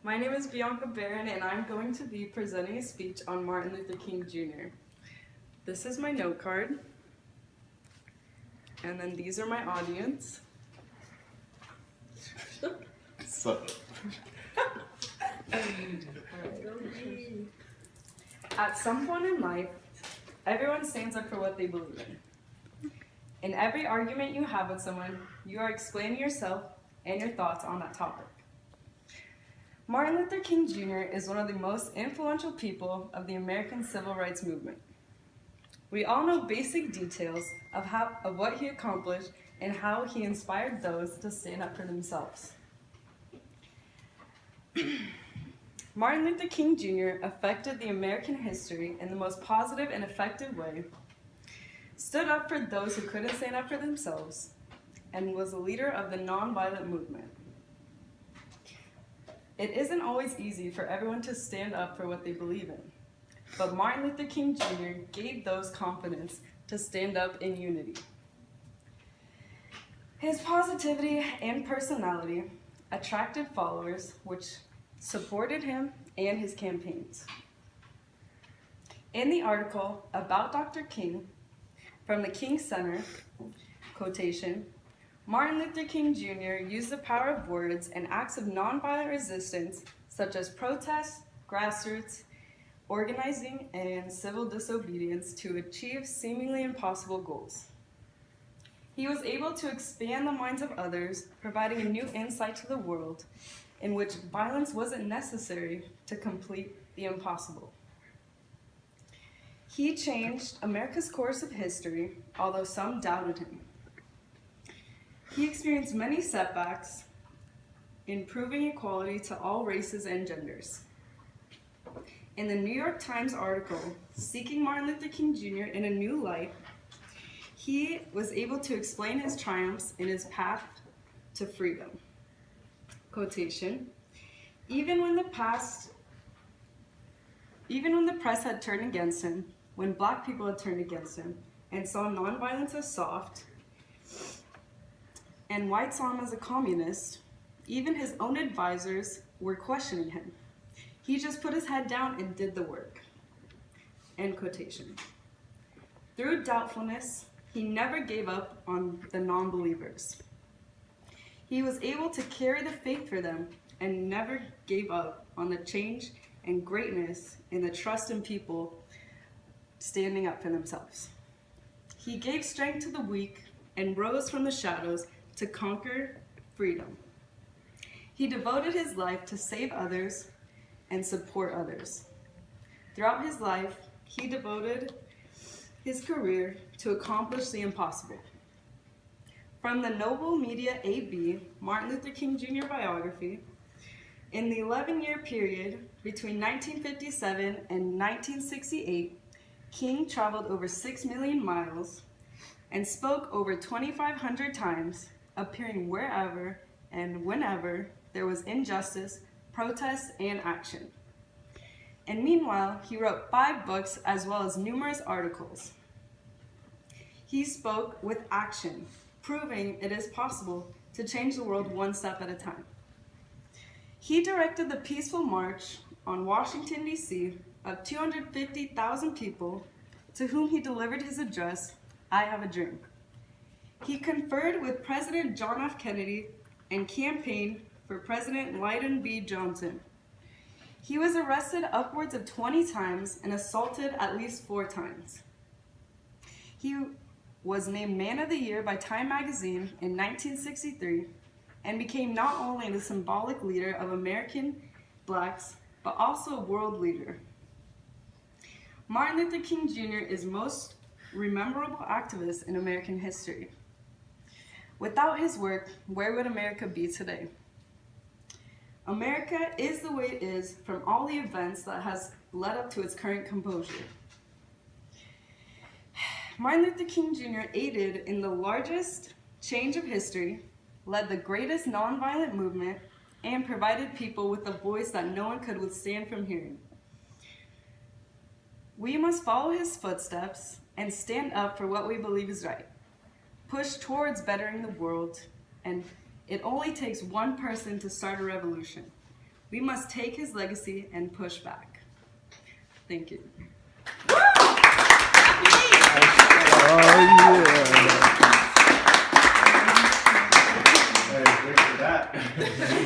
My name is Bianca Barron, and I'm going to be presenting a speech on Martin Luther King Jr. This is my note card, and then these are my audience. So. At some point in life, everyone stands up for what they believe in. In every argument you have with someone, you are explaining yourself and your thoughts on that topic. Martin Luther King Jr. is one of the most influential people of the American Civil Rights Movement. We all know basic details of what he accomplished and how he inspired those to stand up for themselves. Martin Luther King Jr. affected the American history in the most positive and effective way, stood up for those who couldn't stand up for themselves, and was a leader of the nonviolent movement. It isn't always easy for everyone to stand up for what they believe in, but Martin Luther King Jr. gave those confidence to stand up in unity. His positivity and personality attracted followers which supported him and his campaigns. In the article about Dr. King from the King Center, quotation, Martin Luther King Jr. used the power of words and acts of nonviolent resistance such as protests, grassroots, organizing, and civil disobedience to achieve seemingly impossible goals. He was able to expand the minds of others, providing a new insight to the world in which violence wasn't necessary to complete the impossible. He changed America's course of history, although some doubted him. He experienced many setbacks in proving equality to all races and genders. In the New York Times article, Seeking Martin Luther King Jr. in a New Light, he was able to explain his triumphs in his path to freedom. Quotation, even when the press had turned against him, when black people had turned against him, and saw nonviolence as soft, and white saw him as a communist, even his own advisors were questioning him. He just put his head down and did the work. End quotation. Through doubtfulness, he never gave up on the non-believers. He was able to carry the faith for them and never gave up on the change and greatness in the trust in people standing up for themselves. He gave strength to the weak and rose from the shadows to conquer freedom. He devoted his life to save others and support others. Throughout his life, he devoted his career to accomplish the impossible. From the Noble Media AB, Martin Luther King Jr. biography, in the 11-year period between 1957 and 1968, King traveled over 6 million miles and spoke over 2,500 times, appearing wherever and whenever there was injustice, protest, and action. And meanwhile, he wrote 5 books as well as numerous articles. He spoke with action, proving it is possible to change the world one step at a time. He directed the peaceful march on Washington, D.C. of 250,000 people to whom he delivered his address, I Have a Dream. He conferred with President John F. Kennedy and campaigned for President Lyndon B. Johnson. He was arrested upwards of 20 times and assaulted at least 4 times. He was named Man of the Year by Time magazine in 1963 and became not only the symbolic leader of American blacks, but also a world leader. Martin Luther King Jr. is most memorable activist in American history. Without his work, where would America be today? America is the way it is from all the events that has led up to its current composure. Martin Luther King Jr. aided in the largest change of history, led the greatest nonviolent movement, and provided people with a voice that no one could withstand from hearing. We must follow his footsteps and stand up for what we believe is right. Push towards bettering the world, and it only takes one person to start a revolution. We must take his legacy and push back. Thank you. Oh, yeah. Hey, thanks for that.